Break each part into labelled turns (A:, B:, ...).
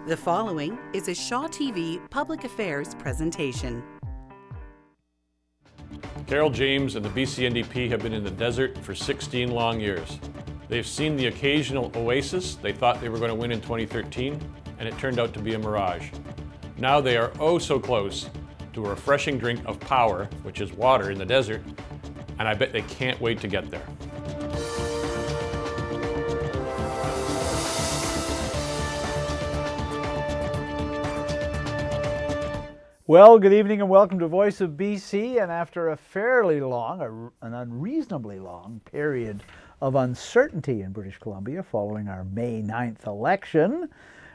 A: The following is a Shaw TV Public Affairs presentation.
B: Carole, James, and the BC NDP have been in the desert for 16 long years. They've seen the occasional oasis they thought they were going to win in 2013, and it turned out to be a mirage. Now they are oh so close to a refreshing drink of power, which is water in the desert, and I bet they can't wait to get there.
C: Well, good evening and welcome to Voice of BC. And after a fairly long, an unreasonably long period of uncertainty in British Columbia following our May 9th election,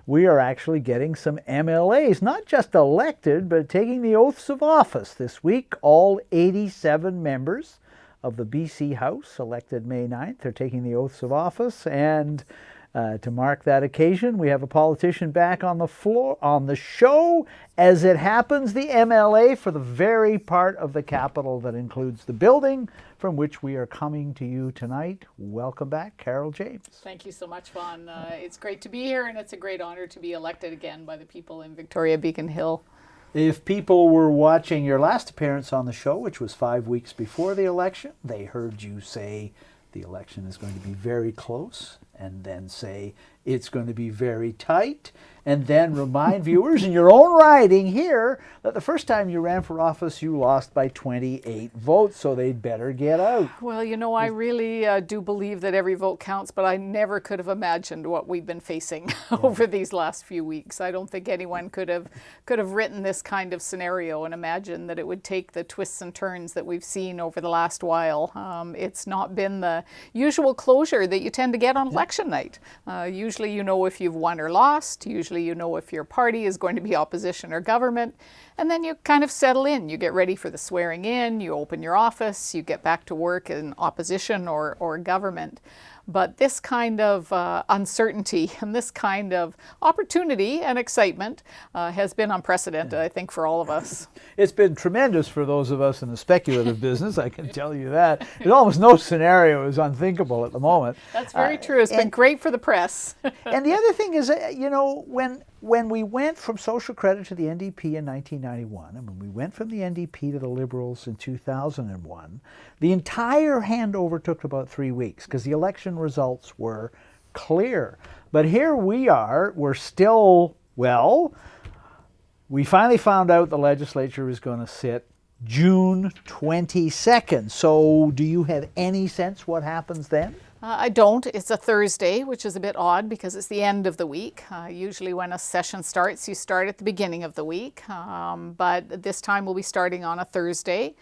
C: we are actually getting some MLAs, not just elected, but taking the oaths of office this week. All 87 members of the BC House elected May 9th are taking the oaths of office, and to mark that occasion, we have a politician back on the floor, on the show. As it happens, the MLA for the very part of the capital that includes the building from which we are coming to you tonight. Welcome back, Carole, James.
D: Thank you so much, Vaughn. It's great to be here, and it's a great honor to be elected again by the people in Victoria Beacon Hill.
C: If people were watching your last appearance on the show, which was 5 weeks before the election, they heard you say the election is going to be very close, and then say it's going to be very tight, and then remind viewers in your own riding here that the first time you ran for office you lost by 28 votes, so they'd better get out.
D: Well, you know, I really do believe that every vote counts, but I never could have imagined what we've been facing over these last few weeks. I don't think anyone could have written this kind of scenario and imagined that it would take the twists and turns that we've seen over the last while. It's not been the usual closure that you tend to get on election night. Usually you know if you've won or lost. Usually you know if your party is going to be opposition or government. And then you kind of settle in. You get ready for the swearing in, you open your office, you get back to work in opposition or government. But this kind of uncertainty and this kind of opportunity and excitement has been unprecedented, I think, for all of us.
C: It's been tremendous for those of us in the speculative business, I can tell you that. There's almost no scenario is unthinkable at the moment.
D: That's very true. It's been great for the press.
C: And the other thing is, you know, when we went from social credit to the NDP in 1991, and when we went from the NDP to the Liberals in 2001, the entire handover took about 3 weeks because the election results were clear. But here we are, we're still, well, we finally found out the legislature is going to sit June 22nd. So do you have any sense what happens then?
D: I don't. It's a Thursday, which is a bit odd because it's the end of the week. Usually when a session starts, you start at the beginning of the week. But this time we'll be starting on a Thursday.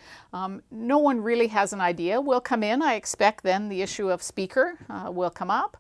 D: No one really has an idea. We'll come in. I expect then the issue of speaker will come up.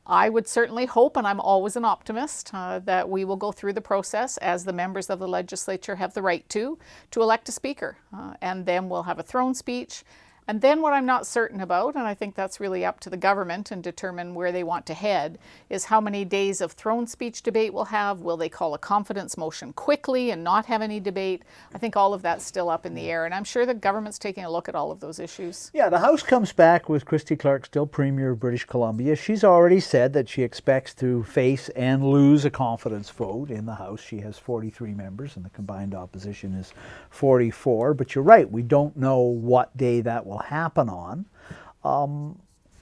D: I would certainly hope, and I'm always an optimist, that we will go through the process as the members of the legislature have the right to elect a speaker. And then we'll have a throne speech. And then what I'm not certain about, and I think that's really up to the government and determine where they want to head, is how many days of throne speech debate we'll have. Will they call a confidence motion quickly and not have any debate? I think all of that's still up in the air, and I'm sure the government's taking a look at all of those issues.
C: Yeah, the House comes back with Christy Clark still Premier of British Columbia. She's already said that she expects to face and lose a confidence vote in the House. She has 43 members, and the combined opposition is 44. But you're right, we don't know what day that will happen on.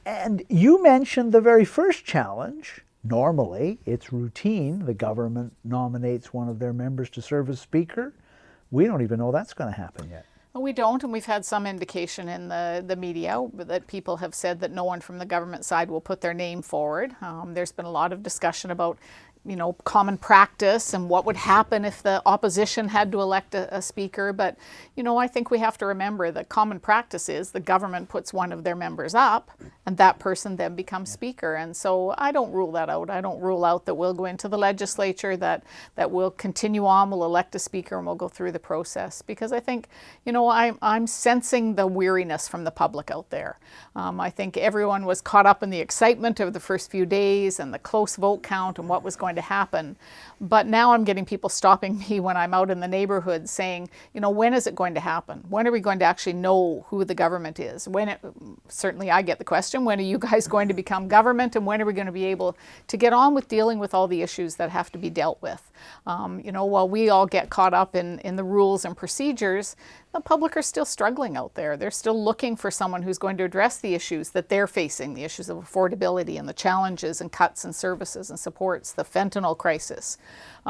C: And you mentioned the very first challenge. Normally, it's routine. The government nominates one of their members to serve as speaker. We don't even know that's going to happen yet.
D: Well, we don't, and we've had some indication in the media that people have said that no one from the government side will put their name forward. There's been a lot of discussion about, you know, common practice and what would happen if the opposition had to elect a speaker. But, you know, I think we have to remember that common practice is the government puts one of their members up and that person then becomes speaker. And so I don't rule that out. I don't rule out that we'll go into the legislature, that we'll continue on, we'll elect a speaker and we'll go through the process. Because I think, you know, I'm sensing the weariness from the public out there. I think everyone was caught up in the excitement of the first few days and the close vote count and what was going going to happen. But now I'm getting people stopping me when I'm out in the neighborhood saying, when is it going to happen? When are we going to actually know who the government is? Certainly I get the question, when are you guys going to become government, and when are we going to be able to get on with dealing with all the issues that have to be dealt with? While we all get caught up in the rules and procedures, the public are still struggling out there. They're still looking for someone who's going to address the issues that they're facing, the issues of affordability and the challenges and cuts in services and supports, the fentanyl crisis.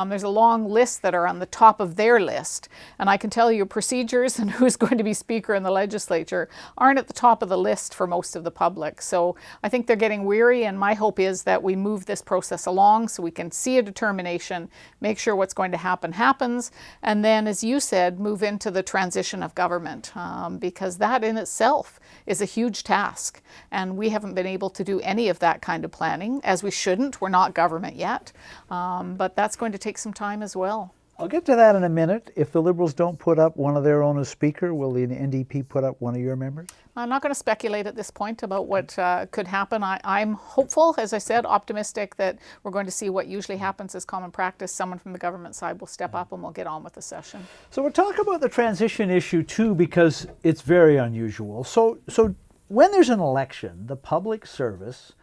D: There's a long list that are on the top of their list. And I can tell you procedures and who's going to be speaker in the legislature aren't at the top of the list for most of the public. So I think they're getting weary, and my hope is that we move this process along so we can see a determination, make sure what's going to happen happens, and then, as you said, move into the transition of government, because that in itself is a huge task. And we haven't been able to do any of that kind of planning, as we shouldn't. We're not government yet, but that's going to take some time as well.
C: I'll get to that in a minute. If the Liberals don't put up one of their own as Speaker, will the NDP put up one of your members?
D: I'm not going to speculate at this point about what could happen. I'm hopeful, as I said, optimistic that we're going to see what usually happens as common practice. Someone from the government side will step up and we'll get on with the session.
C: So we'll talk about the transition issue too, because it's very unusual. So when there's an election, the public service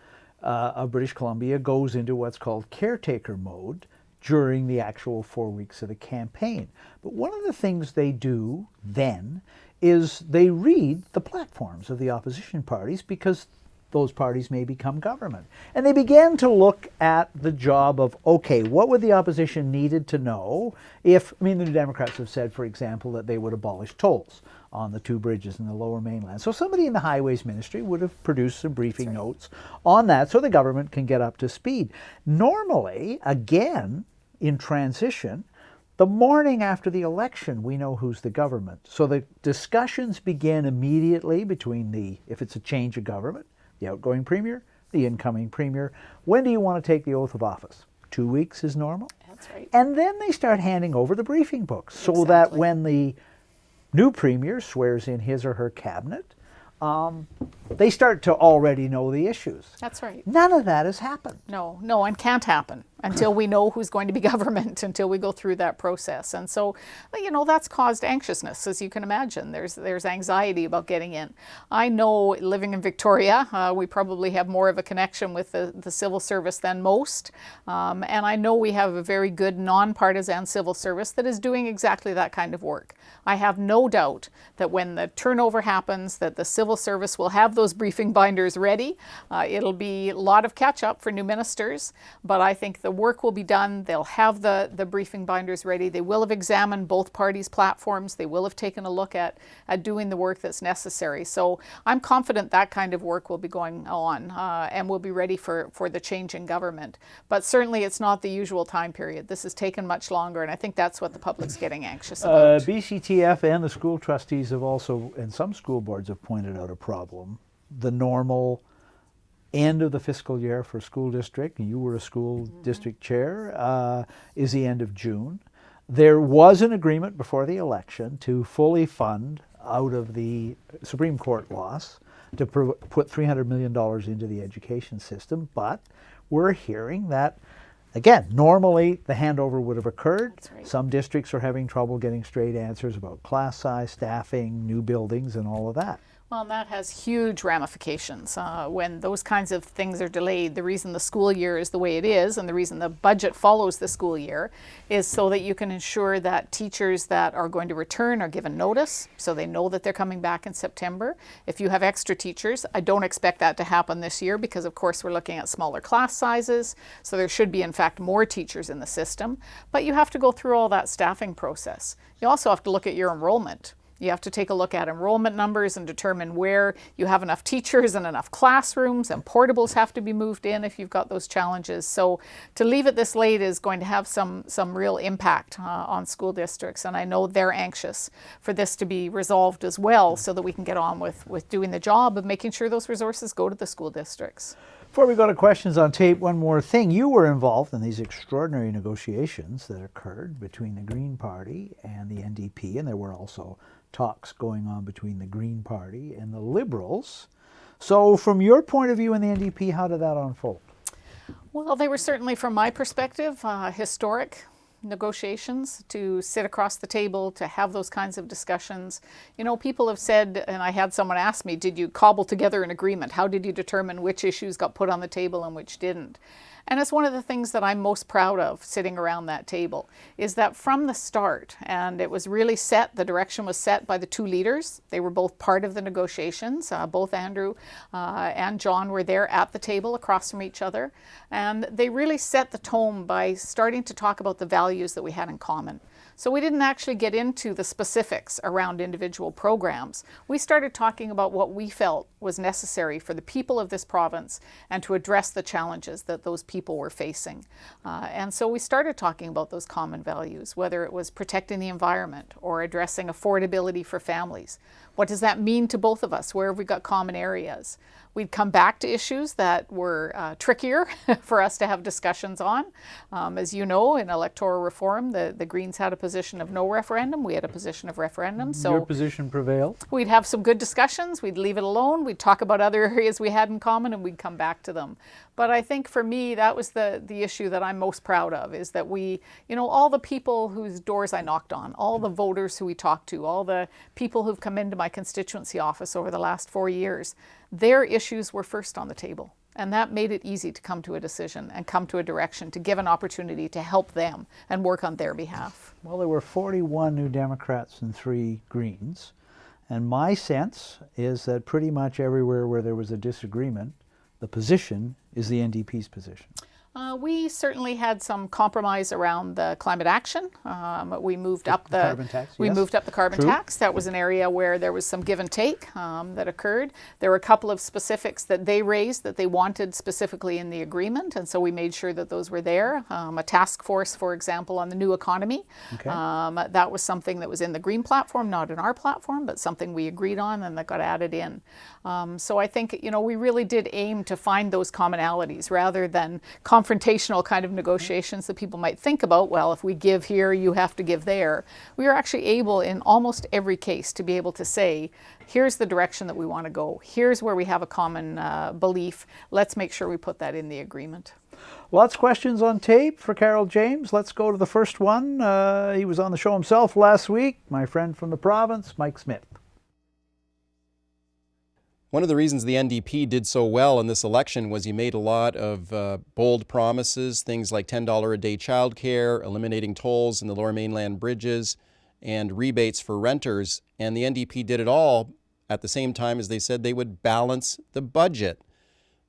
C: of British Columbia goes into what's called caretaker mode during the actual 4 weeks of the campaign. But one of the things they do then is they read the platforms of the opposition parties, because those parties may become government. And they began to look at the job of, okay, what would the opposition needed to know if, the New Democrats have said, for example, that they would abolish tolls on the two bridges in the Lower Mainland. So somebody in the Highways Ministry would have produced some briefing notes on that so the government can get up to speed. Normally, again, in transition, the morning after the election, we know who's the government. So the discussions begin immediately between if it's a change of government, the outgoing premier, the incoming premier. When do you want to take the oath of office? 2 weeks is normal.
D: That's right.
C: And then they start handing over the briefing books so that when the new premier swears in his or her cabinet, they start to already know the issues.
D: That's right.
C: None of that has happened.
D: No, and can't happen until we know who's going to be government, until we go through that process. And so, that's caused anxiousness, as you can imagine. There's anxiety about getting in. I know, living in Victoria, we probably have more of a connection with the civil service than most. And I know we have a very good nonpartisan civil service that is doing exactly that kind of work. I have no doubt that when the turnover happens, that the civil service will have those briefing binders ready. It'll be a lot of catch up for new ministers, but I think the work will be done. They'll have the briefing binders ready. They will have examined both parties' platforms. They will have taken a look at doing the work that's necessary. So I'm confident that kind of work will be going on and will be ready for the change in government. But certainly it's not the usual time period. This has taken much longer, and I think that's what the public's getting anxious about.
C: BCTF and the school trustees have also, and some school boards have pointed out a problem. The normal end of the fiscal year for a school district, and you were a school district chair, is the end of June. There was an agreement before the election to fully fund out of the Supreme Court loss to put $300 million into the education system, but we're hearing that, again, normally the handover would have occurred.
D: That's right.
C: Some districts are having trouble getting straight answers about class size, staffing, new buildings, and all of that.
D: Well, and that has huge ramifications. When those kinds of things are delayed, the reason the school year is the way it is, and the reason the budget follows the school year, is so that you can ensure that teachers that are going to return are given notice, so they know that they're coming back in September. If you have extra teachers, I don't expect that to happen this year, because of course we're looking at smaller class sizes, so there should be in fact more teachers in the system. But you have to go through all that staffing process. You also have to look at your enrollment. You have to take a look at enrollment numbers and determine where you have enough teachers and enough classrooms, and portables have to be moved in if you've got those challenges. So to leave it this late is going to have some real impact on school districts, and I know they're anxious for this to be resolved as well, so that we can get on with doing the job of making sure those resources go to the school districts.
C: Before we go to questions on tape, one more thing. You were involved in these extraordinary negotiations that occurred between the Green Party and the NDP, and there were also talks going on between the Green Party and the Liberals. So from your point of view in the NDP, how did that unfold?
D: Well, they were certainly, from my perspective, historic negotiations, to sit across the table, to have those kinds of discussions. You know, people have said, and I had someone ask me, did you cobble together an agreement? How did you determine which issues got put on the table and which didn't? And it's one of the things that I'm most proud of sitting around that table, is that from the start, and it was really set, the direction was set by the two leaders. They were both part of the negotiations. Both Andrew and John were there at the table across from each other. And they really set the tone by starting to talk about the values that we had in common. So we didn't actually get into the specifics around individual programs. We started talking about what we felt was necessary for the people of this province and to address the challenges that those people were facing. And so we started talking about those common values, whether it was protecting the environment or addressing affordability for families. What does that mean to both of us? Where have we got common areas? We'd come back to issues that were trickier for us to have discussions on. As you know, in electoral reform, the Greens had a position of no referendum. We had a position of referendum. So
C: your position prevailed?
D: We'd have some good discussions. We'd leave it alone. We'd talk about other areas we had in common, and we'd come back to them. But I think for me, that was the issue that I'm most proud of, is that we, you know, all the people whose doors I knocked on, all the voters who we talked to, all the people who've come into my constituency office over the last 4 years, their issues were first on the table. And that made it easy to come to a decision and come to a direction, to give an opportunity to help them and work on their behalf.
C: Well, there were 41 New Democrats and 3 Greens. And my sense is that pretty much everywhere where there was a disagreement, the position is the NDP's position.
D: We certainly had some compromise around the climate action. We moved up the
C: carbon tax.
D: We
C: yes.
D: moved up the carbon
C: True.
D: tax. That was an area where there was some give and take that occurred. There were a couple of specifics that they raised that they wanted specifically in the agreement, and so we made sure that those were there. A task force, for example, on the new economy.
C: Okay.
D: That was something that was in the Green platform, not in our platform, but something we agreed on and that got added in. So I think, you know, we really did aim to find those commonalities rather than confrontational kind of negotiations that people might think about. Well, if we give here, you have to give there. We were actually able in almost every case to be able to say, here's the direction that we want to go. Here's where we have a common belief. Let's make sure we put that in the agreement.
C: Lots of questions on tape for Carole James. Let's go to the first one. He was on the show himself last week. My friend from the province, Mike Smith.
E: One of the reasons the NDP did so well in this election was you made a lot of bold promises, things like $10 a day childcare, eliminating tolls in the Lower Mainland bridges, and rebates for renters. And the NDP did it all at the same time as they said they would balance the budget.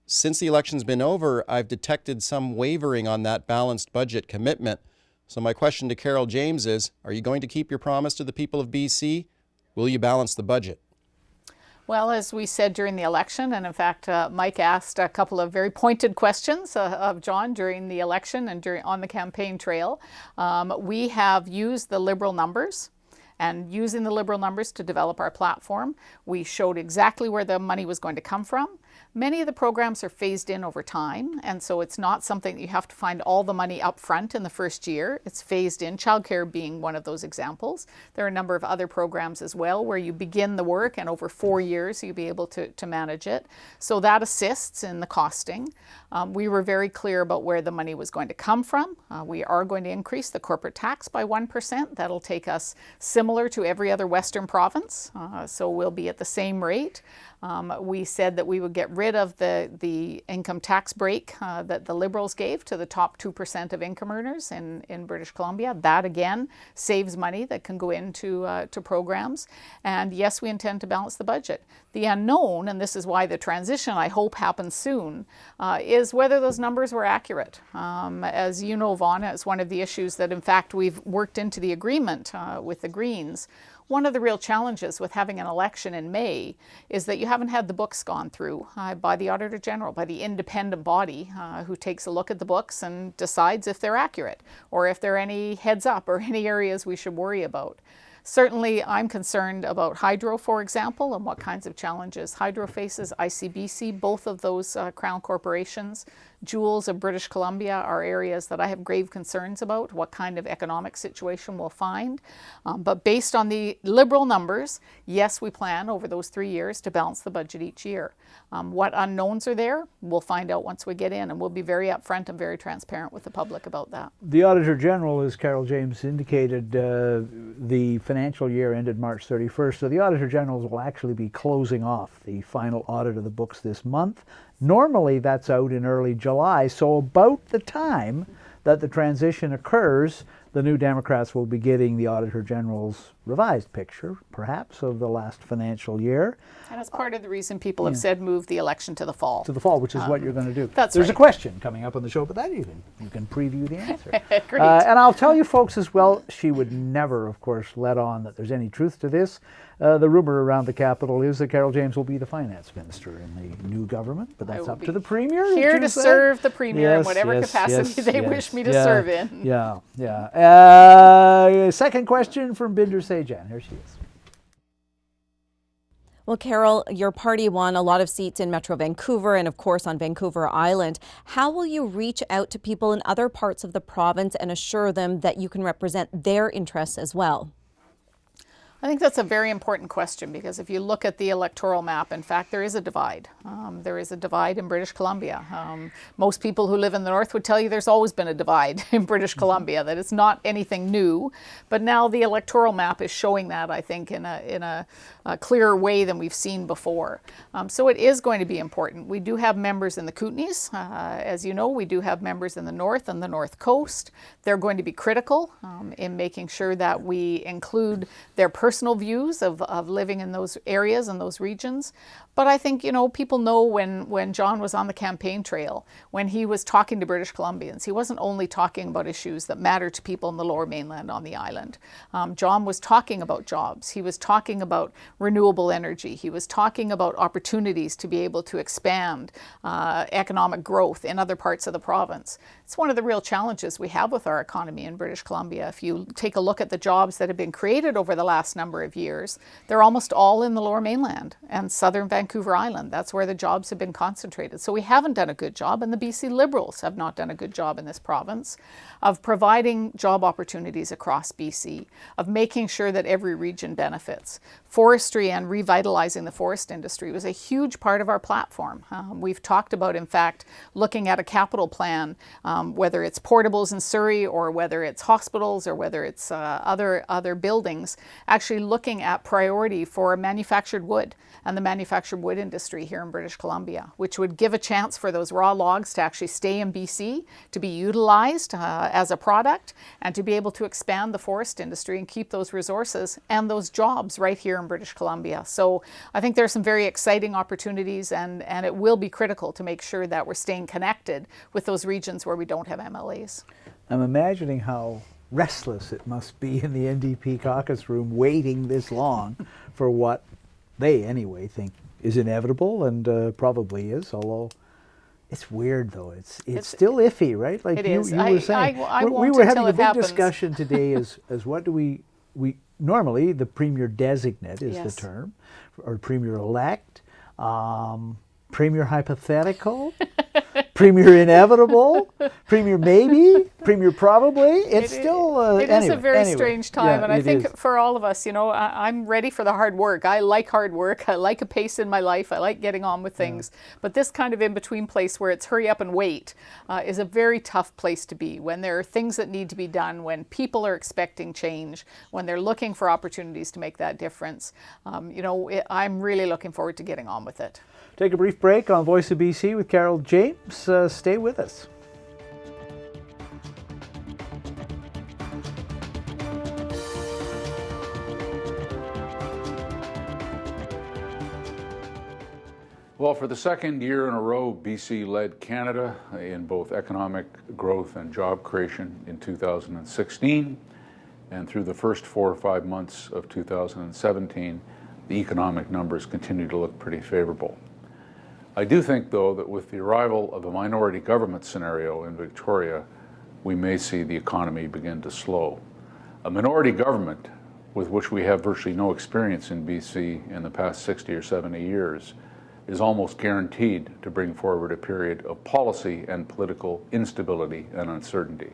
E: Since the election's been over, I've detected some wavering on that balanced budget commitment. So my question to Carole James is, are you going to keep your promise to the people of BC? Will you balance the budget?
D: Well, as we said during the election, and in fact, Mike asked a couple of very pointed questions of John during the election and on the campaign trail. We have used the Liberal numbers, and using the Liberal numbers to develop our platform, we showed exactly where the money was going to come from. Many of the programs are phased in over time, and so it's not something that you have to find all the money up front in the first year. It's phased in, childcare being one of those examples. There are a number of other programs as well where you begin the work and over 4 years you'll be able to manage it. So that assists in the costing. We were very clear about where the money was going to come from. We are going to increase the corporate tax by 1%. That'll take us similar to every other Western province, so we'll be at the same rate. We said that we would get rid of the income tax break that the Liberals gave to the top 2% of income earners in British Columbia. That, again, saves money that can go into to programs. And yes, we intend to balance the budget. The unknown, and this is why the transition, I hope, happens soon, is whether those numbers were accurate. As you know, Vaughn, it's one of the issues that, in fact, we've worked into the agreement with the Greens. One of the real challenges with having an election in May is that you haven't had the books gone through by the Auditor General, by the independent body who takes a look at the books and decides if they're accurate or if there are any heads up or any areas we should worry about. Certainly, I'm concerned about hydro, for example, and what kinds of challenges hydro faces. ICBC, both of those Crown corporations, jewels of British Columbia are areas that I have grave concerns about, what kind of economic situation we'll find. But based on the Liberal numbers, yes, we plan over those 3 years to balance the budget each year. What unknowns are there, we'll find out once we get in, and we'll be very upfront and very transparent with the public about that.
C: The Auditor General, as Carole James indicated, the financial year ended March 31st, so the Auditor Generals will actually be closing off the final audit of the books this month. Normally that's out in early July, so about the time that the transition occurs, the New Democrats will be getting the Auditor General's revised picture, perhaps, of the last financial year.
D: And that's part of the reason people have said move the election to the fall.
C: To the fall, which is what you're going to do.
D: That's
C: There's
D: right.
C: a question coming up on the show, but that you can preview the answer.
D: Great.
C: And I'll tell you folks as well, she would never, of course, let on that there's any truth to this. The rumor around the Capitol is that Carole James will be the finance minister in the new government, but that's up to the Premier.
D: Here to serve the Premier in whatever capacity they wish me to serve in.
C: Yeah, yeah. Second question from Binder Sajan. Here she is.
F: Well, Carole, your party won a lot of seats in Metro Vancouver and, of course, on Vancouver Island. How will you reach out to people in other parts of the province and assure them that you can represent their interests as well?
D: I think that's a very important question, because if you look at the electoral map, in fact, there is a divide. There is a divide in British Columbia. Most people who live in the north would tell you there's always been a divide in British Columbia, that it's not anything new. But now the electoral map is showing that, I think, in a clearer way than we've seen before. So it is going to be important. We do have members in the Kootenays. As you know, we do have members in the north and the north coast. They're going to be critical in making sure that we include their personal views of living in those areas and those regions. But I think, people know when John was on the campaign trail, when he was talking to British Columbians, he wasn't only talking about issues that matter to people in the Lower Mainland on the island. John was talking about jobs. He was talking about renewable energy. He was talking about opportunities to be able to expand economic growth in other parts of the province. It's one of the real challenges we have with our economy in British Columbia. If you take a look at the jobs that have been created over the last number of years, they're almost all in the Lower Mainland and southern Vancouver Island. That's where the jobs have been concentrated. So we haven't done a good job, and the BC Liberals have not done a good job in this province of providing job opportunities across BC, of making sure that every region benefits. Forestry and revitalizing the forest industry was a huge part of our platform. We've talked about, in fact, looking at a capital plan, whether it's portables in Surrey or whether it's hospitals or whether it's other buildings, actually looking at priority for manufactured wood and the manufactured wood industry here in British Columbia, which would give a chance for those raw logs to actually stay in BC, to be utilized as a product, and to be able to expand the forest industry and keep those resources and those jobs right here in British Columbia. So I think there's some very exciting opportunities, and it will be critical to make sure that we're staying connected with those regions where we don't have MLAs.
C: I'm imagining how restless it must be in the NDP caucus room waiting this long for what they anyway think is inevitable, and probably is, although it's weird though. It's still iffy, right? Like you were saying. We were having a big discussion today as what do we normally the Premier designate is the term, or Premier elect, Premier hypothetical, Premier inevitable, Premier maybe, Premier probably. It's still
D: it is a very strange time, and I think for all of us, I'm ready for the hard work. I like hard work. I like a pace in my life. I like getting on with things. But this kind of in-between place where it's hurry up and wait is a very tough place to be, when there are things that need to be done, when people are expecting change, when they're looking for opportunities to make that difference. I'm really looking forward to getting on with it.
C: Take a brief break on Voice of BC with Carole James. Stay with us.
G: Well, for the second year in a row, BC led Canada in both economic growth and job creation in 2016. And through the first 4 or 5 months of 2017, the economic numbers continue to look pretty favorable. I do think, though, that with the arrival of a minority government scenario in Victoria, we may see the economy begin to slow. A minority government, with which we have virtually no experience in BC in the past 60 or 70 years, is almost guaranteed to bring forward a period of policy and political instability and uncertainty.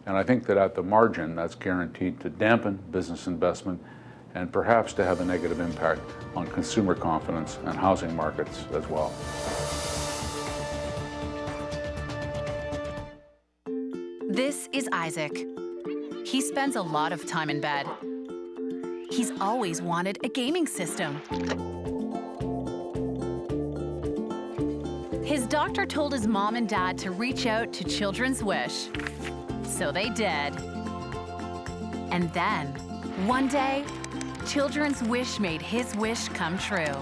G: And I think that at the margin, that's guaranteed to dampen business investment and perhaps to have a negative impact on consumer confidence and housing markets as well.
H: This is Isaac. He spends a lot of time in bed. He's always wanted a gaming system. His doctor told his mom and dad to reach out to Children's Wish. So they did. And then, one day, Children's Wish made his wish come true.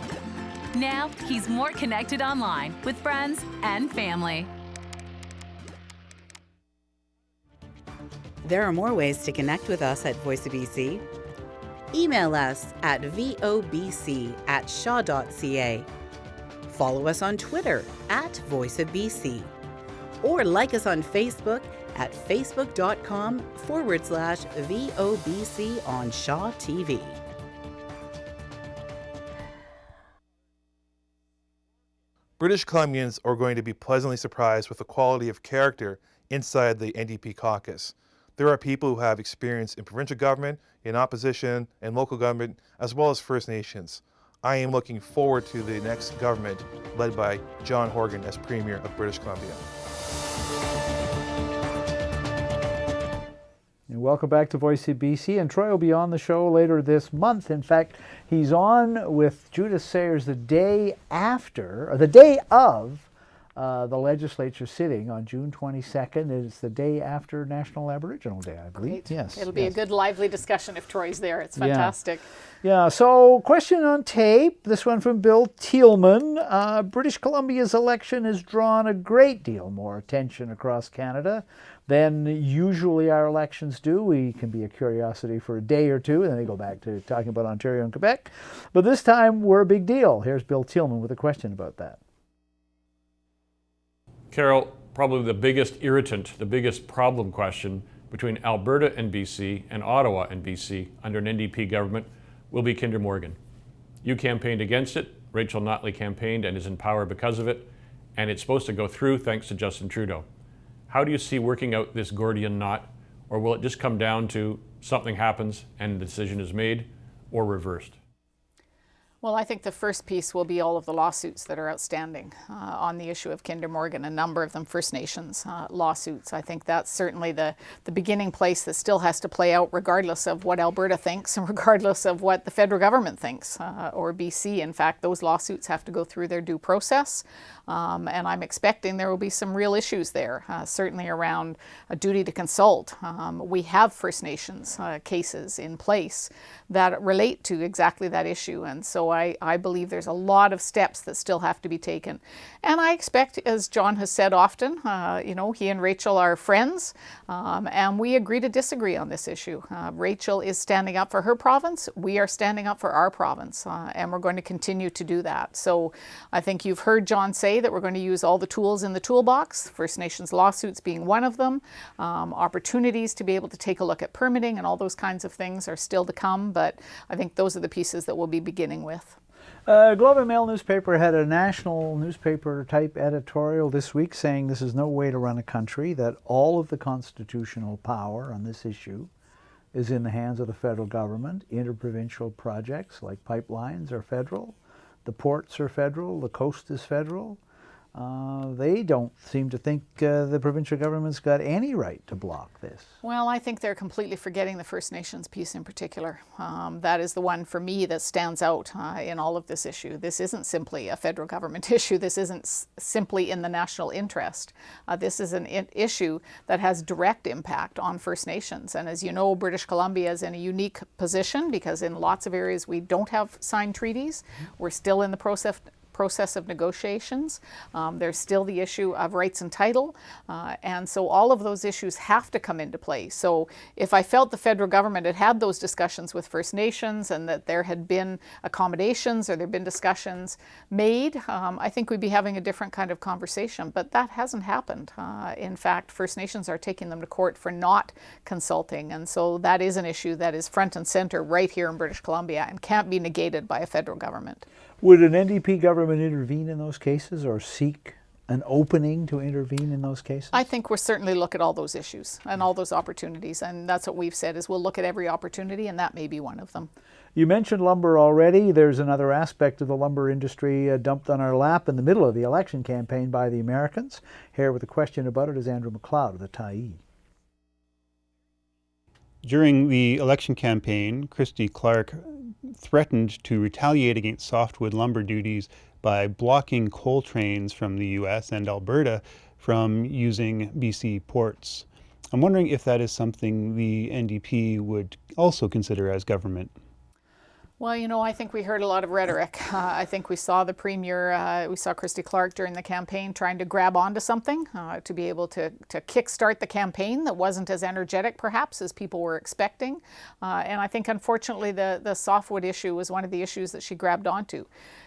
H: Now, he's more connected online with friends and family.
A: There are more ways to connect with us at Voice of BC. Email us at vobc@shaw.ca. Follow us on Twitter at Voice of BC. Or like us on Facebook at facebook.com/VOBC on Shaw TV.
I: British Columbians are going to be pleasantly surprised with the quality of character inside the NDP caucus. There are people who have experience in provincial government, in opposition, and local government, as well as First Nations. I am looking forward to the next government led by John Horgan as Premier of British Columbia.
C: And welcome back to Voice of BC, and Troy will be on the show later this month. In fact, he's on with Judith Sayers the day after, or the day of, the legislature sitting on June 22nd. It's the day after National Aboriginal Day, I believe.
D: Great.
C: Yes.
D: It'll be a good, lively discussion if Troy's there. It's fantastic.
C: Yeah, so question on tape, this one from Bill Thielman. British Columbia's election has drawn a great deal more attention across Canada than usually our elections do. We can be a curiosity for a day or two, and then they go back to talking about Ontario and Quebec. But this time, we're a big deal. Here's Bill Thielman with a question about that.
B: Carole, probably the biggest irritant, the biggest problem question between Alberta and BC and Ottawa and BC under an NDP government will be Kinder Morgan. You campaigned against it, Rachel Notley campaigned and is in power because of it, and it's supposed to go through thanks to Justin Trudeau. How do you see working out this Gordian knot, or will it just come down to something happens and the decision is made or reversed?
D: Well, I think the first piece will be all of the lawsuits that are outstanding on the issue of Kinder Morgan, a number of them First Nations lawsuits. I think that's certainly the beginning place that still has to play out regardless of what Alberta thinks and regardless of what the federal government thinks or BC. In fact, those lawsuits have to go through their due process. And I'm expecting there will be some real issues there, certainly around a duty to consult. We have First Nations cases in place that relate to exactly that issue. And so I believe there's a lot of steps that still have to be taken. And I expect, as John has said often, he and Rachel are friends, and we agree to disagree on this issue. Rachel is standing up for her province. We are standing up for our province, and we're going to continue to do that. So I think you've heard John say that we're going to use all the tools in the toolbox, First Nations lawsuits being one of them. Opportunities to be able to take a look at permitting and all those kinds of things are still to come, but I think those are the pieces that we'll be beginning with.
C: Globe and Mail newspaper had a national newspaper type editorial this week saying this is no way to run a country, that all of the constitutional power on this issue is in the hands of the federal government. Interprovincial projects like pipelines are federal, the ports are federal, the coast is federal. They don't seem to think the provincial government's got any right to block this.
D: Well, I think they're completely forgetting the First Nations piece in particular. That is the one for me that stands out in all of this issue. This isn't simply a federal government issue. This isn't simply in the national interest. This is an issue that has direct impact on First Nations. And as you know, British Columbia is in a unique position because in lots of areas we don't have signed treaties. We're still in the process of negotiations. There's still the issue of rights and title. And so all of those issues have to come into play. So if I felt the federal government had had those discussions with First Nations and that there had been accommodations or there had been discussions made, I think we'd be having a different kind of conversation. But that hasn't happened. In fact, First Nations are taking them to court for not consulting. And so that is an issue that is front and center right here in British Columbia and can't be negated by a federal government.
C: Would an NDP government intervene in those cases or seek an opening to intervene in those cases?
D: I think we'll certainly look at all those issues and all those opportunities, and that's what we've said is we'll look at every opportunity, and that may be one of them.
C: You mentioned lumber already. There's another aspect of the lumber industry dumped on our lap in the middle of the election campaign by the Americans. Here with a question about it is Andrew McLeod of the Tyee.
J: During the election campaign, Christy Clark threatened to retaliate against softwood lumber duties by blocking coal trains from the U.S. and Alberta from using BC ports. I'm wondering if that is something the NDP would also consider as government.
D: Well, you know, I think we heard a lot of rhetoric. I think we saw the Premier, we saw Christy Clark during the campaign trying to grab onto something to be able to kickstart the campaign that wasn't as energetic perhaps as people were expecting. And I think unfortunately the softwood issue was one of the issues that she grabbed onto.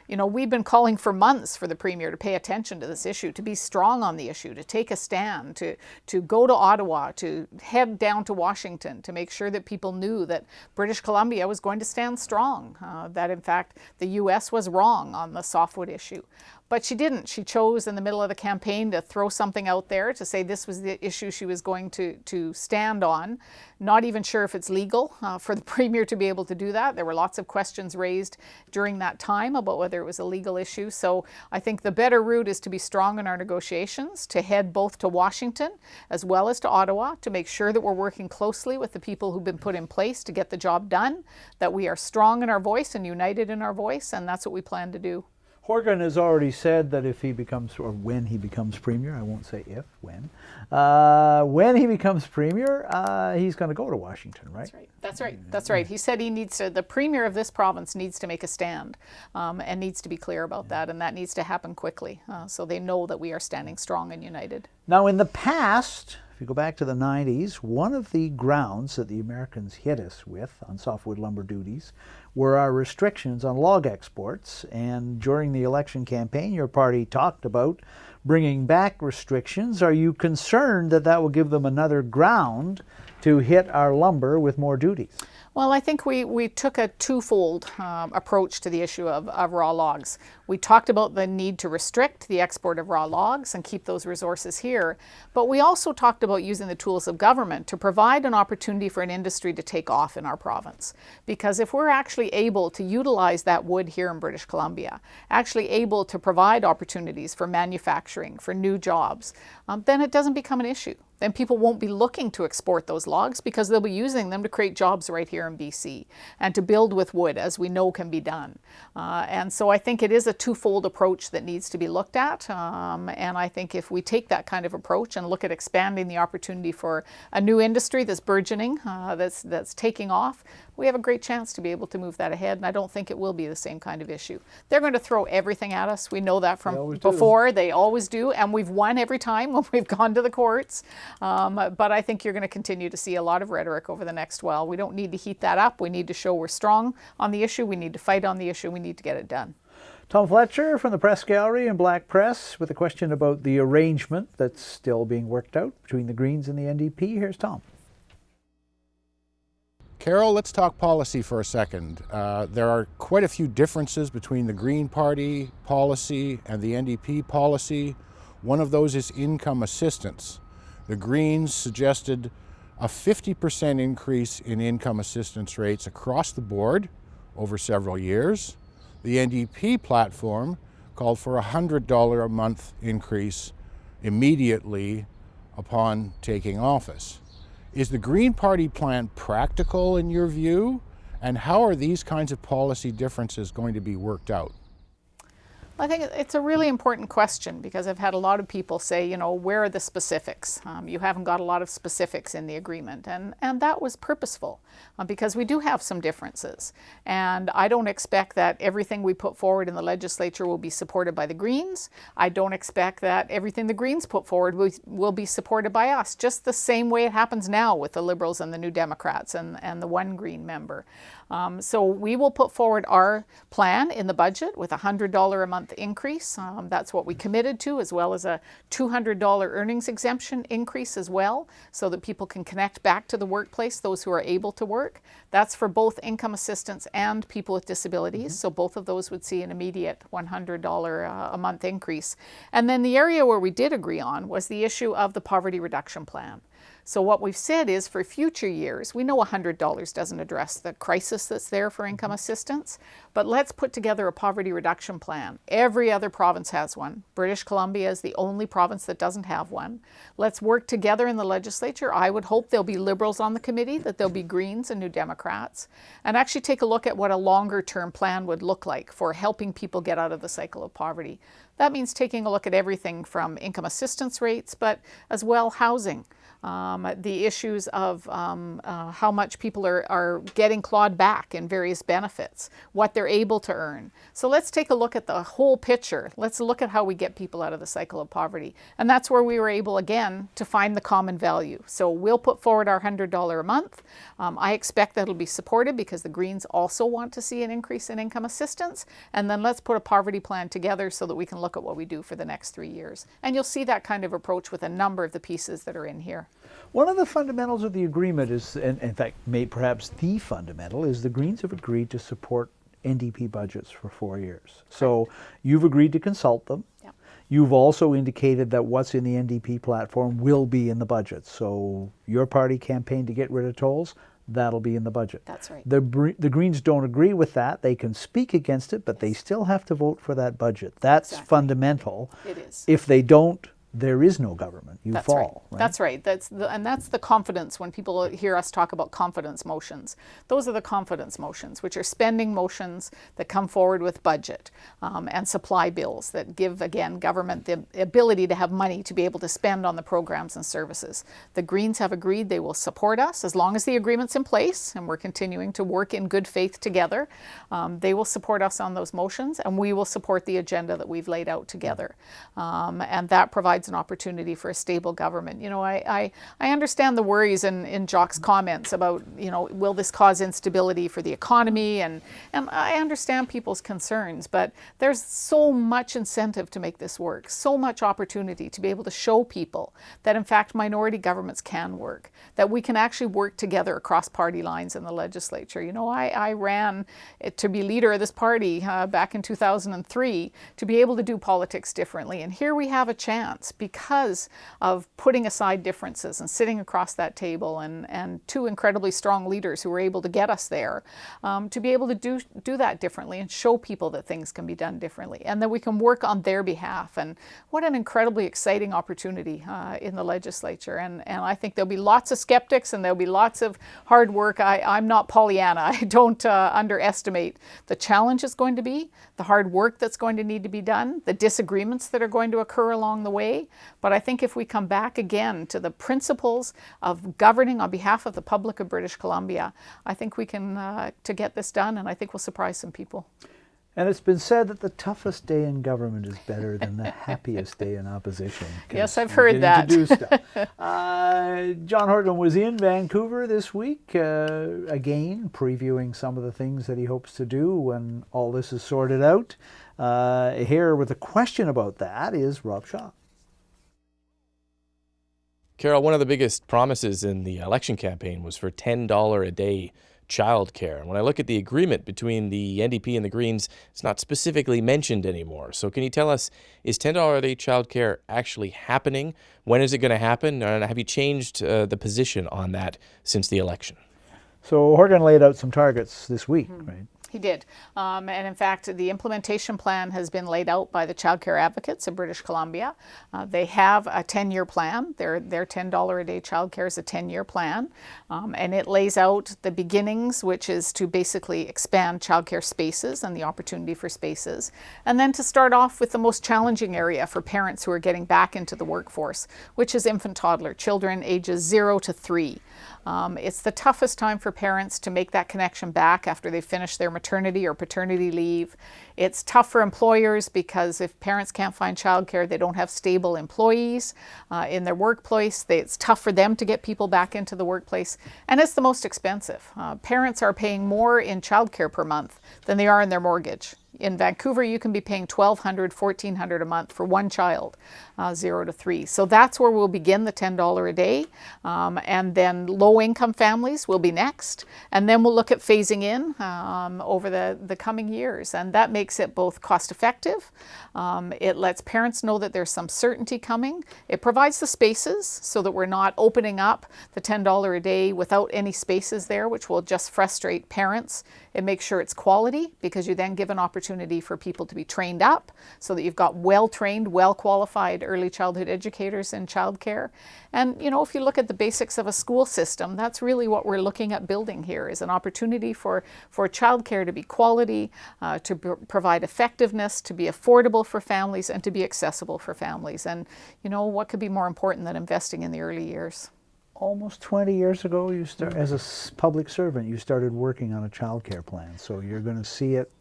D: You know, we've been calling for months for the Premier to pay attention to this issue, to be strong on the issue, to take a stand, to go to Ottawa, to head down to Washington, to make sure that people knew that British Columbia was going to stand strong, that in fact the U.S. was wrong on the softwood issue. But she didn't. She chose in the middle of the campaign to throw something out there to say this was the issue she was going to stand on. Not even sure if it's legal for the Premier to be able to do that. There were lots of questions raised during that time about whether it was a legal issue. So I think the better route is to be strong in our negotiations, to head both to Washington as well as to Ottawa, to make sure that we're working closely with the people who've been put in place to get the job done, that we are strong in our voice and united in our voice, and that's what we plan to do.
C: Horgan has already said that if he becomes, or when he becomes Premier, I won't say if, when he becomes Premier, he's going to go to Washington, right?
D: That's right. He said he needs to, the Premier of this province needs to make a stand and needs to be clear about that, and that needs to happen quickly so they know that we are standing strong and united.
C: Now in the past, if you go back to the 90s, one of the grounds that the Americans hit us with on softwood lumber duties were our restrictions on log exports. And during the election campaign, your party talked about bringing back restrictions. Are you concerned that that will give them another ground to hit our lumber with more duties?
D: Well, I think we took a twofold approach to the issue of raw logs. We talked about the need to restrict the export of raw logs and keep those resources here, but we also talked about using the tools of government to provide an opportunity for an industry to take off in our province. Because if we're actually able to utilize that wood here in British Columbia, actually able to provide opportunities for manufacturing, for new jobs, then it doesn't become an issue. Then people won't be looking to export those logs because they'll be using them to create jobs right here in BC and to build with wood, as we know can be done. And so I think it is a twofold approach that needs to be looked at. And I think if we take that kind of approach and look at expanding the opportunity for a new industry that's burgeoning, that's taking off, we have a great chance to be able to move that ahead, and I don't think it will be the same kind of issue. They're going to throw everything at us. We know that from before. They always do, and we've won every time when we've gone to the courts. But I think you're going to continue to see a lot of rhetoric over the next while. We don't need to heat that up. We need to show we're strong on the issue. We need to fight on the issue. We need to get it done.
C: Tom Fletcher from the Press Gallery and Black Press with a question about the arrangement that's still being worked out between the Greens and the NDP. Here's Tom.
K: Carole, let's talk policy for a second. There are quite a few differences between the Green Party policy and the NDP policy. One of those is income assistance. The Greens suggested a 50% increase in income assistance rates across the board over several years. The NDP platform called for a $100 a month increase immediately upon taking office. Is the Green Party plan practical in your view? And how are these kinds of policy differences going to be worked out?
D: I think it's a really important question because I've had a lot of people say, you know, where are the specifics? You haven't got a lot of specifics in the agreement. And that was purposeful because we do have some differences. And I don't expect that everything we put forward in the legislature will be supported by the Greens. I don't expect that everything the Greens put forward will be supported by us, just the same way it happens now with the Liberals and the New Democrats and the one Green member. So we will put forward our plan in the budget with a $100 a month month increase. That's what we committed to, as well as a $200 earnings exemption increase as well, so that people can connect back to the workplace, those who are able to work. That's for both income assistance and people with disabilities. So both of those would see an immediate $100 a month increase. And then the area where we did agree on was the issue of the poverty reduction plan. So what we've said is for future years, we know $100 doesn't address the crisis that's there for income assistance, but let's put together a poverty reduction plan. Every other province has one. British Columbia is the only province that doesn't have one. Let's work together in the legislature. I would hope there'll be Liberals on the committee, that there'll be Greens and New Democrats, and actually take a look at what a longer term plan would look like for helping people get out of the cycle of poverty. That means taking a look at everything from income assistance rates, but as well housing. The issues of how much people are getting clawed back in various benefits, what they're able to earn. So let's take a look at the whole picture. Let's look at how we get people out of the cycle of poverty. And that's where we were able, again, to find the common value. So we'll put forward our $100 a month. I expect that'll be supported because the Greens also want to see an increase in income assistance. And then let's put a poverty plan together so that we can look at what we do for the next 3 years. And you'll see that kind of approach with a number of the pieces that are in here.
C: One of the fundamentals of the agreement is, and in fact, perhaps the fundamental, is the Greens have agreed to support NDP budgets for 4 years. So you've agreed to consult them.
D: Yep.
C: You've also indicated that what's in the NDP platform will be in the budget. So your party campaigned to get rid of tolls, that'll be in the budget.
D: That's right.
C: The Greens don't agree with that. They can speak against it, but they still have to vote for that budget. That's fundamental.
D: It is.
C: If they don't, there is no government. You fall.
D: Right. That's right. That's the confidence. When people hear us talk about confidence motions, those are the confidence motions, which are spending motions that come forward with budget and supply bills that give, again, government the ability to have money to be able to spend on the programs and services. The Greens have agreed they will support us as long as the agreement's in place, and we're continuing to work in good faith together. They will support us on those motions, and we will support the agenda that we've laid out together. And that provides an opportunity for a stable government. You know, I understand the worries in Jock's comments about, you know, will this cause instability for the economy? And I understand people's concerns, but there's so much incentive to make this work, so much opportunity to be able to show people that, in fact, minority governments can work, that we can actually work together across party lines in the legislature. You know, I ran to be leader of this party back in 2003 to be able to do politics differently. And here we have a chance, because of putting aside differences and sitting across that table and two incredibly strong leaders who were able to get us there, to be able to do that differently and show people that things can be done differently and that we can work on their behalf. And what an incredibly exciting opportunity in the legislature. And I think there'll be lots of skeptics and there'll be lots of hard work. I'm not Pollyanna. I don't underestimate the challenge it's going to be, the hard work that's going to need to be done, the disagreements that are going to occur along the way. But I think if we come back again to the principles of governing on behalf of the public of British Columbia, I think we can to get this done, and I think we'll surprise some people.
C: And it's been said that the toughest day in government is better than the happiest day in opposition.
D: Yes, I've heard that.
C: To do stuff. John Horgan was in Vancouver this week, again, previewing some of the things that he hopes to do when all this is sorted out. Here with a question about that is Rob Shaw.
L: Carole, one of the biggest promises in the election campaign was for $10 a day childcare. When I look at the agreement between the NDP and the Greens, it's not specifically mentioned anymore. So can you tell us, is $10 a day childcare actually happening? When is it going to happen? And have you changed the position on that since the election?
C: So Horgan laid out some targets this week, right?
D: He did. And in fact, the implementation plan has been laid out by the Child Care Advocates of British Columbia. They have a 10-year plan. Their $10 a day childcare is a 10-year plan. And it lays out the beginnings, which is to basically expand childcare spaces and the opportunity for spaces. And then to start off with the most challenging area for parents who are getting back into the workforce, which is infant toddler, children ages 0 to 3. It's the toughest time for parents to make that connection back after they've finished their maternity or paternity leave. It's tough for employers because if parents can't find childcare, they don't have stable employees in their workplace. It's tough for them to get people back into the workplace. And it's the most expensive. Parents are paying more in childcare per month than they are in their mortgage. In Vancouver, you can be paying $1,200, $1,400 a month for one child, 0 to 3. So that's where we'll begin the $10 a day. And then low-income families will be next. And then we'll look at phasing in over the coming years. And that makes it both cost-effective. It lets parents know that there's some certainty coming. It provides the spaces so that we're not opening up the $10 a day without any spaces there, which will just frustrate parents. It makes sure it's quality, because you then give an opportunity for people to be trained up so that you've got well-trained, well-qualified early childhood educators in childcare. And you know, if you look at the basics of a school system, that's really what we're looking at building here, is an opportunity for childcare to be quality, to provide effectiveness, to be affordable for families, and to be accessible for families. And you know, what could be more important than investing in the early years?
C: Almost 20 years ago, as a public servant, you started working on a child care plan. So you're going to see it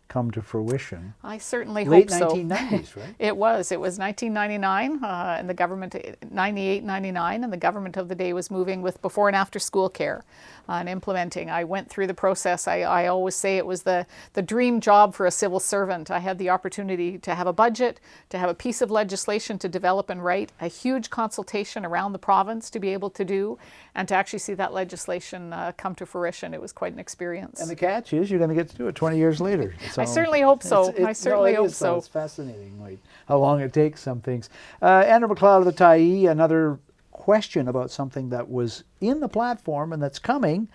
C: come to fruition.
D: I certainly
C: hope
D: so.
C: Late 1990s, right?
D: It was 1999, and the government, 98, 99, and the government of the day was moving with before and after school care and implementing. I went through the process. I always say it was the dream job for a civil servant. I had the opportunity to have a budget, to have a piece of legislation to develop and write, a huge consultation around the province to be able to do, and to actually see that legislation come to fruition. It was quite an experience.
C: And the catch is you're going to get to do it 20 years later. So
D: I certainly hope so. I certainly hope so.
C: It's fascinating, like how long it takes some things. Andrew McLeod of the Tyee, another question about something that was in the platform and that's coming.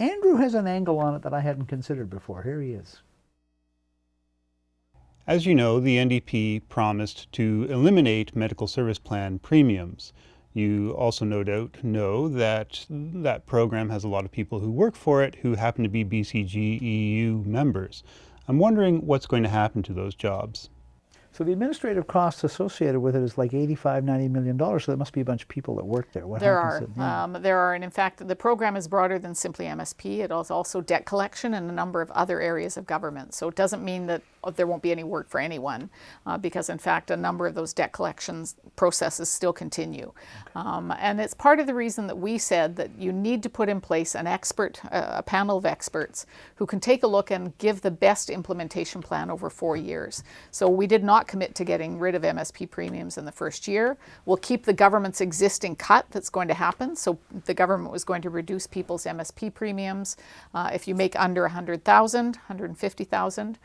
C: Andrew has an angle on it that I hadn't considered before. Here he is.
J: As you know, the NDP promised to eliminate medical service plan premiums. You also no doubt know that that program has a lot of people who work for it who happen to be BCG EU members. I'm wondering what's going to happen to those jobs.
C: So the administrative costs associated with it is like $85–90 million. So there must be a bunch of people that work there.
D: There are, and in fact, the program is broader than simply MSP. It is also debt collection and a number of other areas of government. So it doesn't mean that there won't be any work for anyone, because in fact, a number of those debt collections processes still continue. And it's part of the reason that we said that you need to put in place an expert, a panel of experts who can take a look and give the best implementation plan over 4 years. So we did not commit to getting rid of MSP premiums in the first year. We'll keep the government's existing cut that's going to happen. So the government was going to reduce people's MSP premiums if you make under 100,000, 150,000.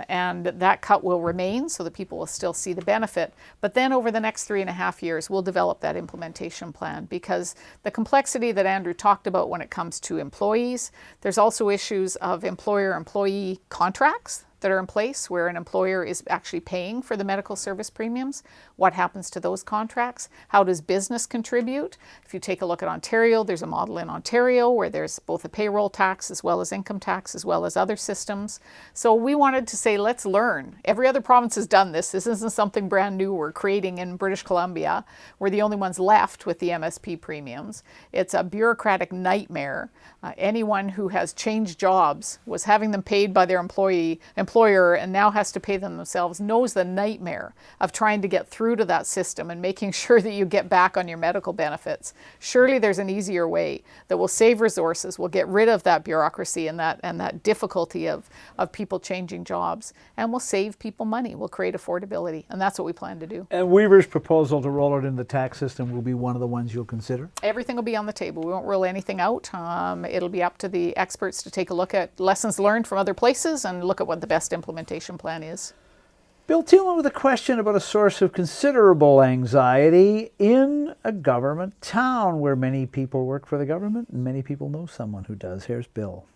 D: And that cut will remain so that people will still see the benefit. But then over the next 3.5 years, we'll develop that implementation plan, because the complexity that Andrew talked about when it comes to employees, there's also issues of employer-employee contracts that are in place where an employer is actually paying for the medical service premiums. What happens to those contracts? How does business contribute? If you take a look at Ontario, there's a model in Ontario where there's both a payroll tax as well as income tax as well as other systems. So we wanted to say, let's learn. Every other province has done this. This isn't something brand new we're creating in British Columbia. We're the only ones left with the MSP premiums. It's a bureaucratic nightmare. Anyone who has changed jobs, was having them paid by their employer and now has to pay them themselves, knows the nightmare of trying to get through to that system and making sure that you get back on your medical benefits. Surely there's an easier way that will save resources, will get rid of that bureaucracy and that difficulty of people changing jobs, and will save people money, will create affordability, and that's what we plan to do.
C: And Weaver's proposal to roll it in the tax system will be one of the ones you'll consider?
D: Everything will be on the table. We won't rule anything out. It'll be up to the experts to take a look at lessons learned from other places and look at what the best implementation plan is.
C: Bill Thielman with a question about a source of considerable anxiety in a government town where many people work for the government and many people know someone who does. Here's Bill.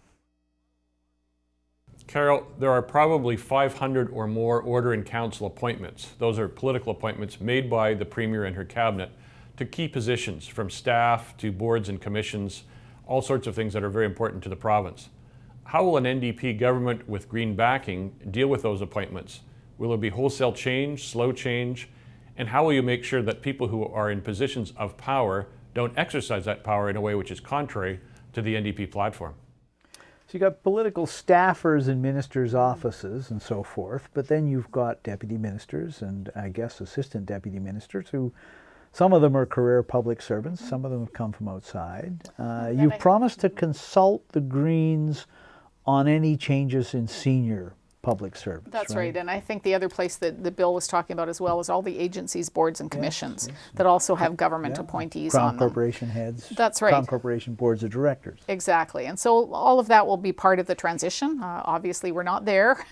B: Carole, there are probably 500 or more order in council appointments. Those are political appointments made by the Premier and her cabinet to key positions, from staff to boards and commissions, all sorts of things that are very important to the province. How will an NDP government with Green backing deal with those appointments? Will there be wholesale change, slow change? And how will you make sure that people who are in positions of power don't exercise that power in a way which is contrary to the NDP platform?
C: So you've got political staffers in ministers' offices and so forth, but then you've got deputy ministers and I guess assistant deputy ministers who, some of them are career public servants, some of them have come from outside. You've promised to consult the Greens on any changes in senior public service.
D: That's right. And I think the other place that the bill was talking about as well is all the agencies, boards, and commissions that also have government appointees
C: Crown
D: on them.
C: Corporation heads.
D: That's right.
C: Crown Corporation boards of directors.
D: Exactly. And so all of that will be part of the transition. Obviously, we're not there.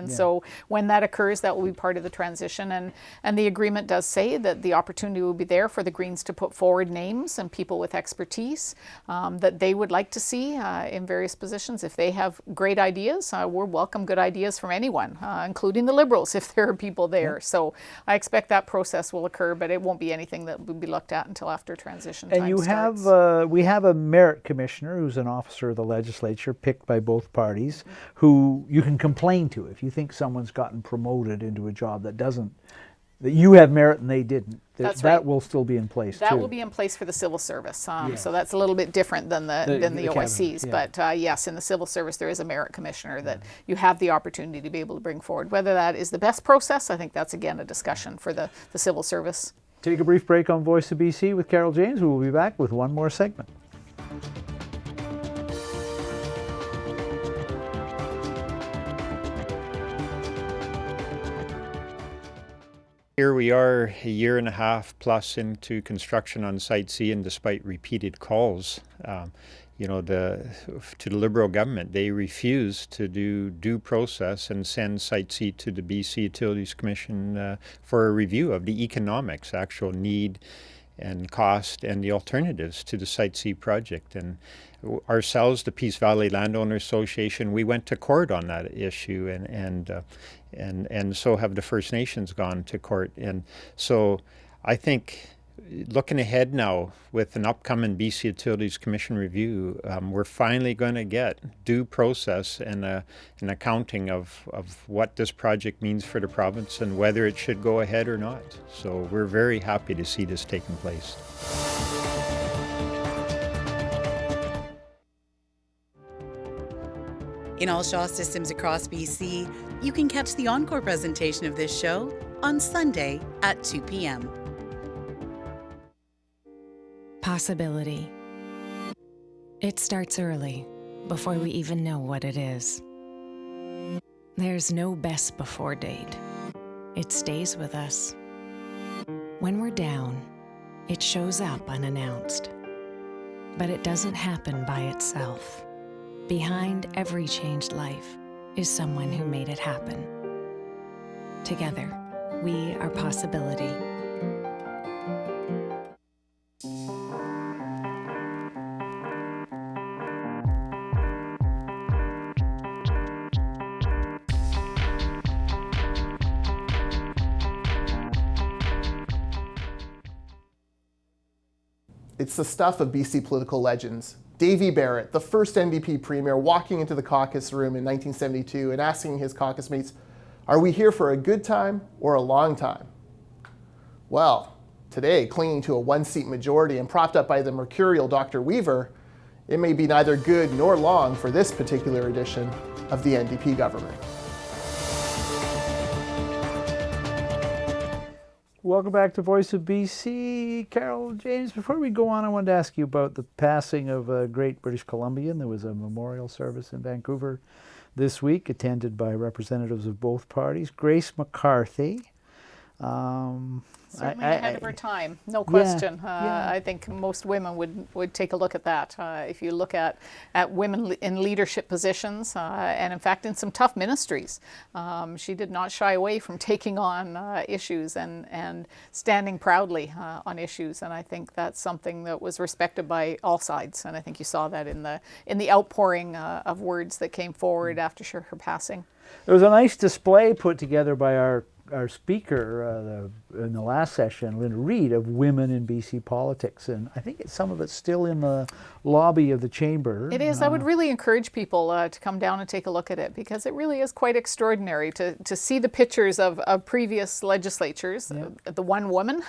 D: So when that occurs, that will be part of the transition. And the agreement does say that the opportunity will be there for the Greens to put forward names and people with expertise that they would like to see in various positions. If they have great ideas, we'll welcome good ideas from anyone, including the Liberals, if there are people there. So I expect that process will occur, but it won't be anything that will be looked at until after transition time starts.
C: And we have a merit commissioner who's an officer of the legislature picked by both parties who you can complain to if you think someone's gotten promoted into a job that you have merit and they didn't.
D: That's
C: that
D: right.
C: will still be in place too.
D: That will be in place for the civil service. So that's a little bit different than the OICs.
C: Cabinet,
D: But yes, in the civil service there is a merit commissioner that you have the opportunity to be able to bring forward. Whether that is the best process, I think that's again a discussion for the civil service.
C: Take a brief break on Voice of BC with Carole James. We will be back with one more segment.
J: Here we are a year and a half plus into construction on Site C, and despite repeated calls, to the Liberal government, they refused to do due process and send Site C to the BC Utilities Commission for a review of the economics, actual need and cost, and the alternatives to the Site C project. And ourselves, the Peace Valley Landowner Association, we went to court on that issue, and so have the First Nations gone to court. And so I think looking ahead now with an upcoming BC Utilities Commission review, we're finally going to get due process and an accounting of what this project means for the province and whether it should go ahead or not. So we're very happy to see this taking place.
A: In all Shaw systems across BC, you can catch the encore presentation of this show on Sunday at 2 p.m.
M: Possibility. It starts early, before we even know what it is. There's no best before date. It stays with us. When we're down, it shows up unannounced. But it doesn't happen by itself. Behind every changed life is someone who made it happen. Together, we are possibility.
N: It's the stuff of BC political legends. Davy Barrett, the first NDP premier, walking into the caucus room in 1972 and asking his caucus mates, "Are we here for a good time or a long time?" Well, today, clinging to a one-seat majority and propped up by the mercurial Dr. Weaver, it may be neither good nor long for this particular edition of the NDP government.
C: Welcome back to Voice of BC. Carole James, before we go on, I wanted to ask you about the passing of a great British Columbian. There was a memorial service in Vancouver this week, attended by representatives of both parties. Grace McCarthy.
D: Certainly ahead of her time, no question. I think most women would take a look at that. If you look at women in leadership positions, and in fact in some tough ministries, she did not shy away from taking on issues and standing proudly on issues. And I think that's something that was respected by all sides. And I think you saw that in the outpouring of words that came forward after her passing.
C: There was a nice display put together by our speaker in the last session, Linda Reid, of women in BC politics, and I think some of it's still in the lobby of the chamber.
D: It is. I would really encourage people to come down and take a look at it, because it really is quite extraordinary to see the pictures of previous legislatures, the one woman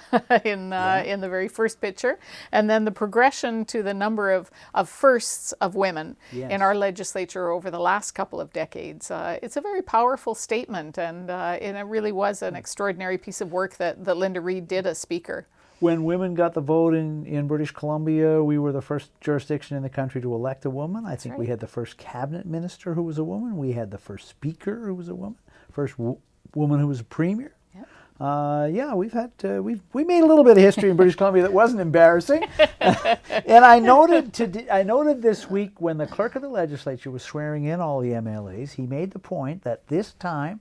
D: in the very first picture, and then the progression to the number of firsts of women in our legislature over the last couple of decades. It's a very powerful statement, and it really was an extraordinary piece of work that Linda Reid did as speaker.
C: When women got the vote in British Columbia, we were the first jurisdiction in the country to elect a woman. I think we had the first cabinet minister who was a woman. We had the first speaker who was a woman. First woman who was a premier. Yeah, we've had we made a little bit of history in British Columbia that wasn't embarrassing. And I noted this week when the clerk of the legislature was swearing in all the MLAs, he made the point that this time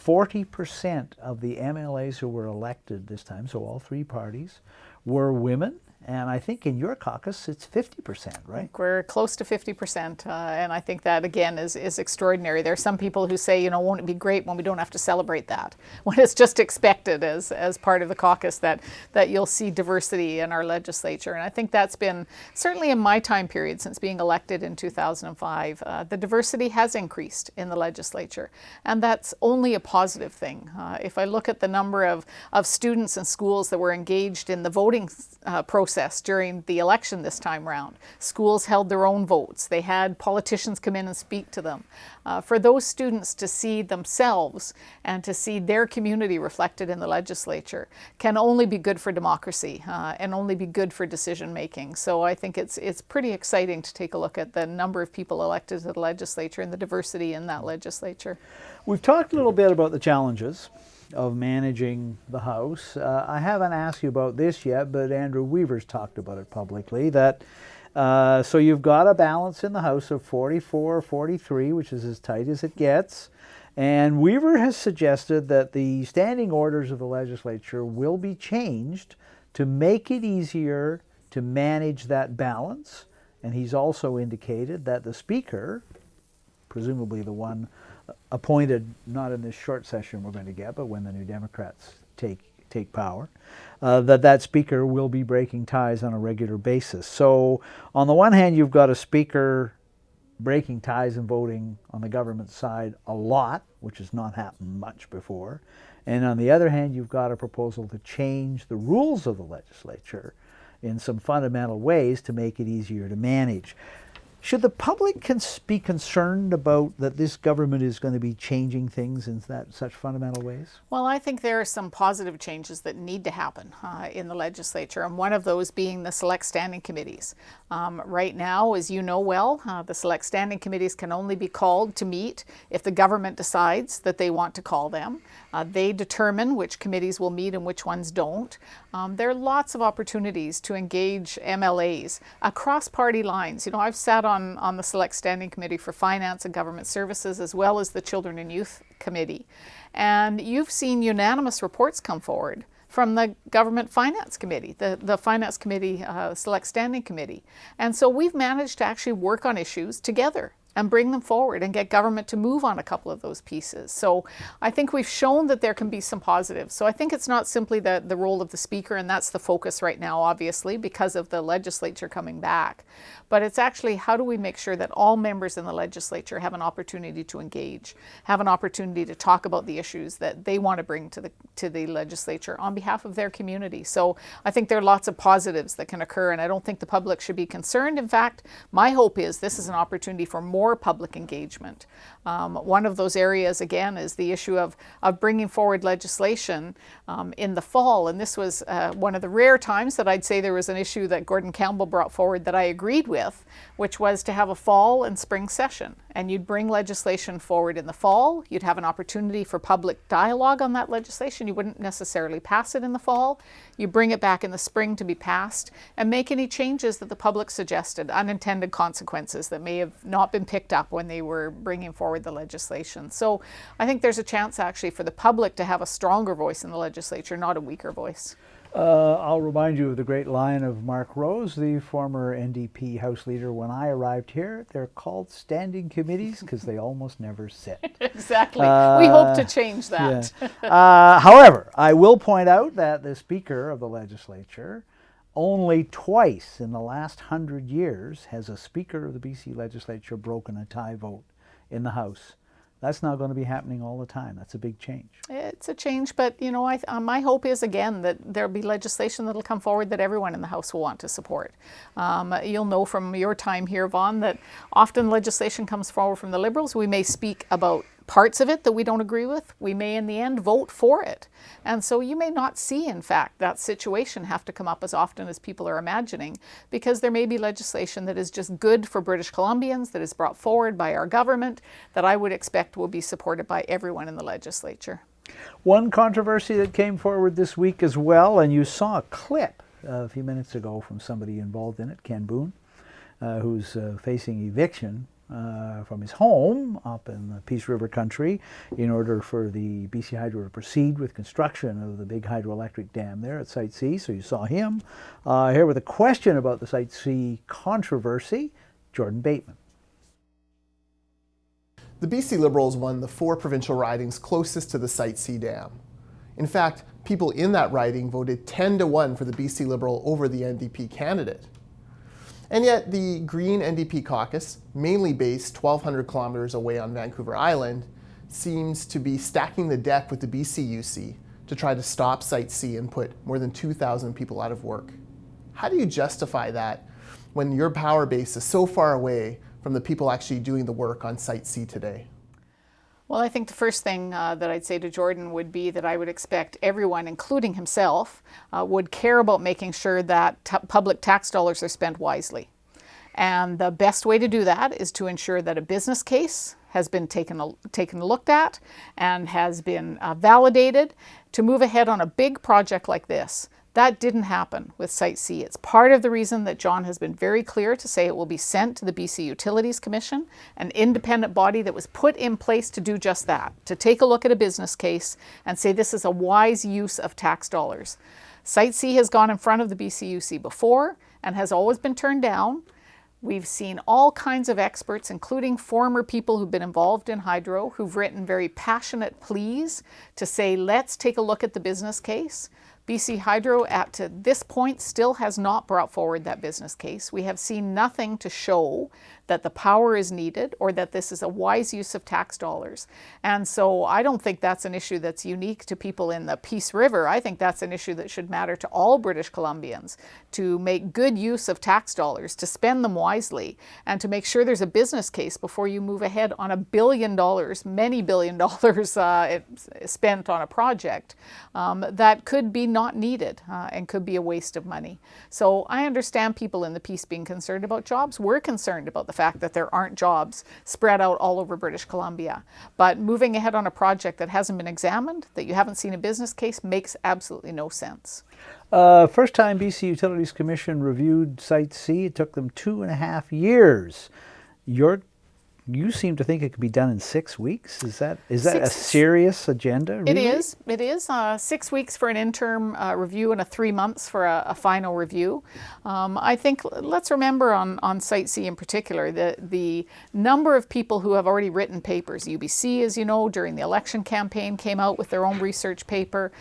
C: 40% of the MLAs who were elected this time, so all three parties, were women. And I think in your caucus, it's 50%, right?
D: We're close to 50%, and I think that, again, is extraordinary. There are some people who say, you know, won't it be great when we don't have to celebrate that, when it's just expected as part of the caucus that you'll see diversity in our legislature. And I think that's been, certainly in my time period since being elected in 2005, the diversity has increased in the legislature, and that's only a positive thing. If I look at the number of students and schools that were engaged in the voting process during the election this time round. Schools held their own votes. They had politicians come in and speak to them. For those students to see themselves and to see their community reflected in the legislature can only be good for democracy and only be good for decision making. So I think it's pretty exciting to take a look at the number of people elected to the legislature and the diversity in that legislature.
C: We've talked a little bit about the challenges of managing the House. I haven't asked you about this yet, but Andrew Weaver's talked about it publicly, that so you've got a balance in the House of 44-43, which is as tight as it gets, and Weaver has suggested that the standing orders of the legislature will be changed to make it easier to manage that balance, and he's also indicated that the Speaker, presumably the one appointed not in this short session we're going to get, but when the New Democrats take power, that Speaker will be breaking ties on a regular basis. So on the one hand, you've got a Speaker breaking ties and voting on the government side a lot, which has not happened much before. And on the other hand, you've got a proposal to change the rules of the legislature in some fundamental ways to make it easier to manage. Should the public be concerned about that this government is going to be changing things in such fundamental ways?
D: Well, I think there are some positive changes that need to happen in the legislature, and one of those being the select standing committees. Right now, as you know well, the select standing committees can only be called to meet if the government decides that they want to call them. They determine which committees will meet and which ones don't. There are lots of opportunities to engage MLAs across party lines. You know, I've sat on the Select Standing Committee for Finance and Government Services, as well as the Children and Youth Committee. And you've seen unanimous reports come forward from the Government Finance Committee, the Finance Committee, Select Standing Committee. And so we've managed to actually work on issues together and bring them forward and get government to move on a couple of those pieces. So I think we've shown that there can be some positives. So I think it's not simply the role of the Speaker, and that's the focus right now, obviously, because of the legislature coming back. But it's actually how do we make sure that all members in the legislature have an opportunity to engage, have an opportunity to talk about the issues that they want to bring to the legislature on behalf of their community. So I think there are lots of positives that can occur, and I don't think the public should be concerned. In fact, my hope is this is an opportunity for more public engagement. One of those areas, again, is the issue of bringing forward legislation in the fall. And this was one of the rare times that I'd say there was an issue that Gordon Campbell brought forward that I agreed with, which was to have a fall and spring session. And you'd bring legislation forward in the fall. You'd have an opportunity for public dialogue on that legislation. You wouldn't necessarily pass it in the fall. You bring it back in the spring to be passed and make any changes that the public suggested, unintended consequences that may have not been picked up when they were bringing forward the legislation. So I think there's a chance actually for the public to have a stronger voice in the legislature, not a weaker voice.
C: I'll remind you of the great line of Mark Rose, the former NDP House Leader. When I arrived here, they're called standing committees because they almost never sit.
D: Exactly. We hope to change that.
C: Yeah. However, I will point out that the Speaker of the legislature, only twice in the last 100 years has a Speaker of the BC legislature broken a tie vote in the House. That's not going to be happening all the time. That's a big change.
D: It's a change, but you know, my hope is again that there'll be legislation that'll come forward that everyone in the House will want to support. You'll know from your time here, Vaughn, that often legislation comes forward from the Liberals. We may speak about parts of it that we don't agree with, we may in the end vote for it. And so you may not see, in fact, that situation have to come up as often as people are imagining, because there may be legislation that is just good for British Columbians, that is brought forward by our government, that I would expect will be supported by everyone in the legislature.
C: One controversy that came forward this week as well, and you saw a clip a few minutes ago from somebody involved in it, Ken Boone, who's facing eviction from his home up in the Peace River country in order for the BC Hydro to proceed with construction of the big hydroelectric dam there at Site C. So you saw him. Here with a question about the Site C controversy, Jordan Bateman.
N: The BC Liberals won the 4 provincial ridings closest to the Site C dam. In fact, people in that riding voted 10-1 for the BC Liberal over the NDP candidate. And yet the Green NDP caucus, mainly based 1,200 kilometers away on Vancouver Island, seems to be stacking the deck with the BCUC to try to stop Site C and put more than 2,000 people out of work. How do you justify that when your power base is so far away from the people actually doing the work on Site C today?
D: Well, I think the first thing that I'd say to Jordan would be that I would expect everyone, including himself, would care about making sure that public tax dollars are spent wisely. And the best way to do that is to ensure that a business case has been taken a look at and has been validated to move ahead on a big project like this. That didn't happen with Site C. It's part of the reason that John has been very clear to say it will be sent to the BC Utilities Commission, an independent body that was put in place to do just that, to take a look at a business case and say this is a wise use of tax dollars. Site C has gone in front of the BCUC before and has always been turned down. We've seen all kinds of experts, including former people who've been involved in hydro, who've written very passionate pleas to say, let's take a look at the business case. BC Hydro, at this point, still has not brought forward that business case. We have seen nothing to show that the power is needed or that this is a wise use of tax dollars. And so I don't think that's an issue that's unique to people in the Peace River. I think that's an issue that should matter to all British Columbians, to make good use of tax dollars, to spend them wisely, and to make sure there's a business case before you move ahead on $1 billion, many $1 billion spent on a project that could be not needed and could be a waste of money. So I understand people in the Peace being concerned about jobs. We're concerned about the fact that there aren't jobs spread out all over British Columbia. But moving ahead on a project that hasn't been examined, that you haven't seen a business case, makes absolutely no sense.
C: First time BC Utilities Commission reviewed Site C, it took them 2.5 years. You seem to think it could be done in 6 weeks. Is that a serious agenda? Really?
D: It is. 6 weeks for an interim review and 3 months for a final review. I think let's remember on Site C in particular the number of people who have already written papers. UBC, as you know, during the election campaign came out with their own research paper.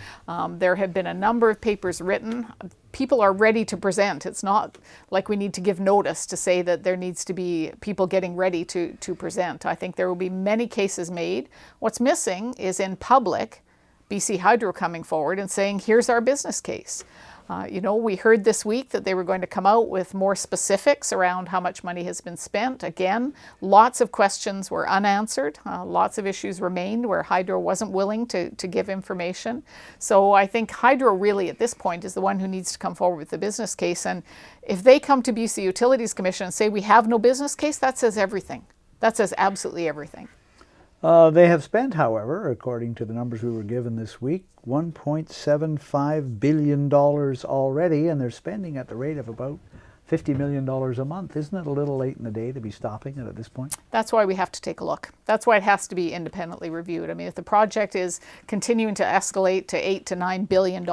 D: There have been a number of papers written. People are ready to present. It's not like we need to give notice to say that there needs to be people getting ready to present. I think there will be many cases made. What's missing is in public, BC Hydro coming forward and saying, here's our business case. We heard this week that they were going to come out with more specifics around how much money has been spent. Again, lots of questions were unanswered. Lots of issues remained where Hydro wasn't willing to give information. So I think Hydro really at this point is the one who needs to come forward with the business case. And if they come to BC Utilities Commission and say we have no business case, that says everything. That says absolutely everything.
C: They have spent, however, according to the numbers we were given this week, $1.75 billion already, and they're spending at the rate of about $50 million a month. Isn't it a little late in the day to be stopping it at this point?
D: That's why we have to take a look. That's why it has to be independently reviewed. I mean, if the project is continuing to escalate to $8 to $9 billion,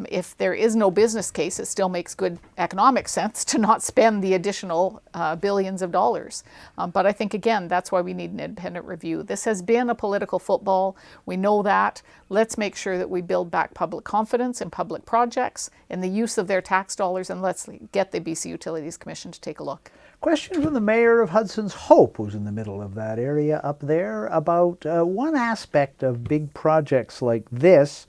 D: if there is no business case, it still makes good economic sense to not spend the additional billions of dollars. But I think, again, that's why we need an independent review. This has been a political football. We know that. Let's make sure that we build back public confidence in public projects, in the use of their tax dollars, and let's get the BC Utilities Commission to take a look.
C: Question from the mayor of Hudson's Hope, who's in the middle of that area up there, about one aspect of big projects like this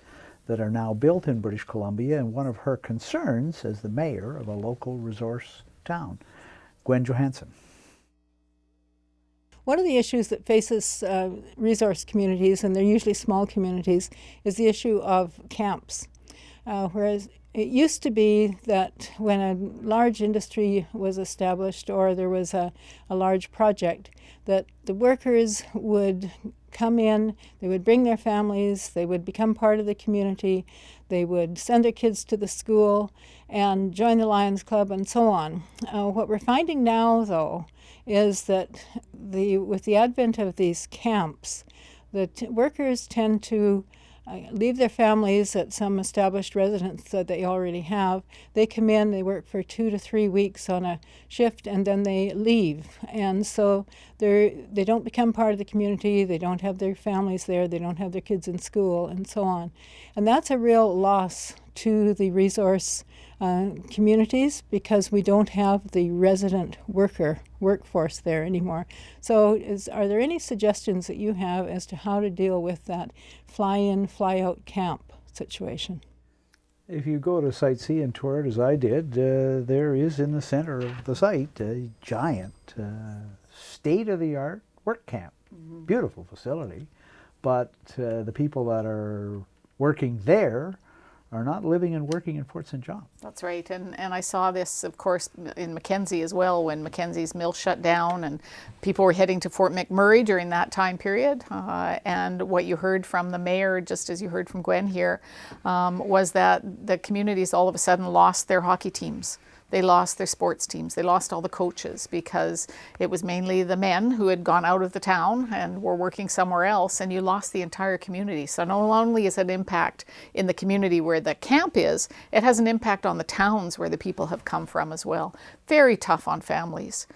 C: that are now built in British Columbia, and one of her concerns as the mayor of a local resource town. Gwen Johansson.
O: One of the issues that faces resource communities, and they're usually small communities, is the issue of camps. Whereas it used to be that when a large industry was established or there was a large project, that the workers would come in, they would bring their families, they would become part of the community, they would send their kids to the school and join the Lions Club and so on. What we're finding now, though, is that with the advent of these camps, the workers tend to leave their families at some established residence that they already have. They come in, they work for 2 to 3 weeks on a shift, and then they leave. And so they don't become part of the community, they don't have their families there, they don't have their kids in school, and so on. And that's a real loss to the resource communities because we don't have the resident workforce there anymore. So are there any suggestions that you have as to how to deal with that fly-in, fly-out camp situation?
C: If you go to Site C and tour it as I did, there is in the center of the site a giant state-of-the-art work camp. Mm-hmm. Beautiful facility, but the people that are working there are not living and working in Fort St. John.
D: That's right, and I saw this, of course, in Mackenzie as well, when Mackenzie's mill shut down and people were heading to Fort McMurray during that time period. And what you heard from the mayor, just as you heard from Gwen here, was that the communities all of a sudden lost their hockey teams. They lost their sports teams. They lost all the coaches because it was mainly the men who had gone out of the town and were working somewhere else, and you lost the entire community. So not only is it an impact in the community where the camp is, it has an impact on the towns where the people have come from as well. Very tough on families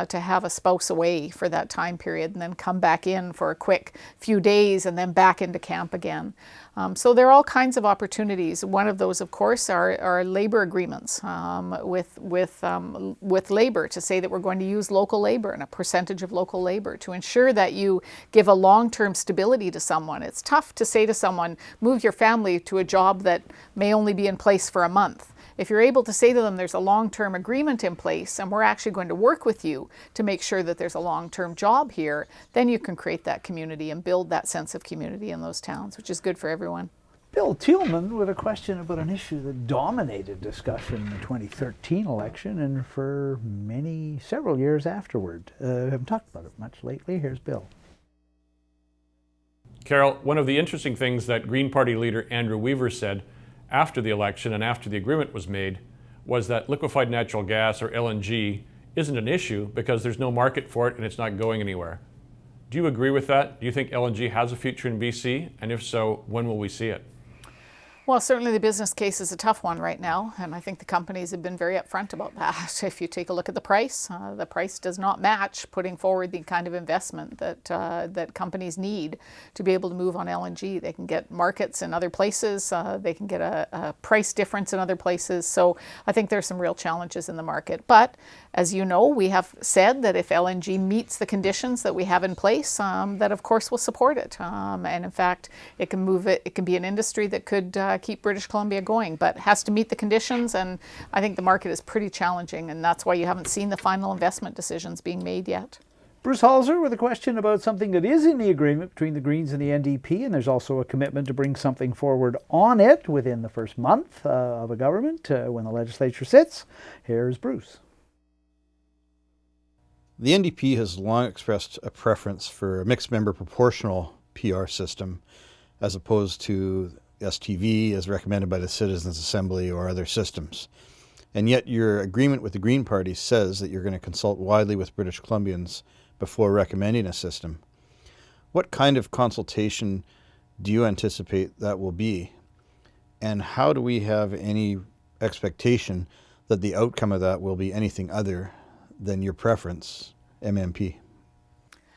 D: to have a spouse away for that time period and then come back in for a quick few days and then back into camp again. So there are all kinds of opportunities. One of those, of course, are labor agreements with labor, to say that we're going to use local labor and a percentage of local labor to ensure that you give a long-term stability to someone. It's tough to say to someone, move your family to a job that may only be in place for a month. If you're able to say to them there's a long-term agreement in place and we're actually going to work with you to make sure that there's a long-term job here, then you can create that community and build that sense of community in those towns, which is good for everyone.
C: Bill Thielman with a question about an issue that dominated discussion in the 2013 election and for several years afterward. Haven't talked about it much lately. Here's Bill.
B: Carole, one of the interesting things that Green Party leader Andrew Weaver said after the election and after the agreement was made was that liquefied natural gas, or LNG, isn't an issue because there's no market for it and it's not going anywhere. Do you agree with that? Do you think LNG has a future in BC? And if so, when will we see it?
D: Well, certainly the business case is a tough one right now, and I think the companies have been very upfront about that. If you take a look at the price does not match putting forward the kind of investment that companies need to be able to move on LNG. They can get markets in other places, they can get a price difference in other places, so I think there's some real challenges in the market. But as you know, we have said that if LNG meets the conditions that we have in place, that of course we'll support it. And in fact, it can be an industry that could keep British Columbia going, but has to meet the conditions, and I think the market is pretty challenging, and that's why you haven't seen the final investment decisions being made yet.
C: Bruce Halser with a question about something that is in the agreement between the Greens and the NDP, and there's also a commitment to bring something forward on it within the first month of a government when the legislature sits. Here's Bruce.
P: The NDP has long expressed a preference for a mixed-member proportional PR system as opposed to STV as recommended by the Citizens' Assembly or other systems. And yet your agreement with the Green Party says that you're going to consult widely with British Columbians before recommending a system. What kind of consultation do you anticipate that will be? And how do we have any expectation that the outcome of that will be anything other than your preference, MMP?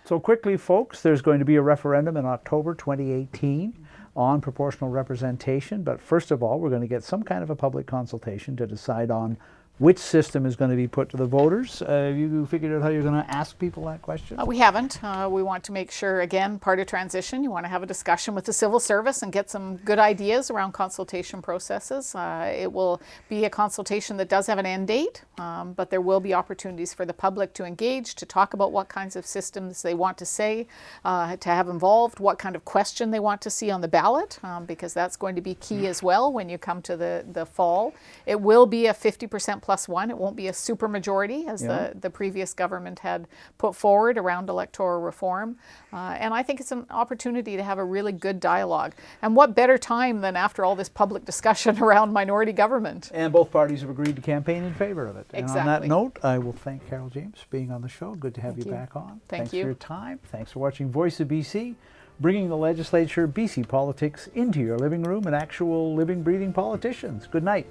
C: So quickly, folks, there's going to be a referendum in October 2018 on proportional representation, but first of all, we're going to get some kind of a public consultation to decide on which system is going to be put to the voters. Have you figured out how you're going to ask people that question?
D: We haven't. We want to make sure, again, part of transition, you want to have a discussion with the civil service and get some good ideas around consultation processes. It will be a consultation that does have an end date, but there will be opportunities for the public to engage, to talk about what kinds of systems they want to say, to have involved, what kind of question they want to see on the ballot, because that's going to be key as well when you come to the fall. It will be a 50% plus one. It won't be a supermajority as the previous government had put forward around electoral reform. And I think it's an opportunity to have a really good dialogue. And what better time than after all this public discussion around minority government?
C: And both parties have agreed to campaign in favor of it.
D: Exactly.
C: And on that note, I will thank Carole James for being on the show. Good to have you back on.
D: Thanks
C: for your time. Thanks for watching Voice of BC, bringing the legislature, BC politics into your living room and actual living, breathing politicians. Good night.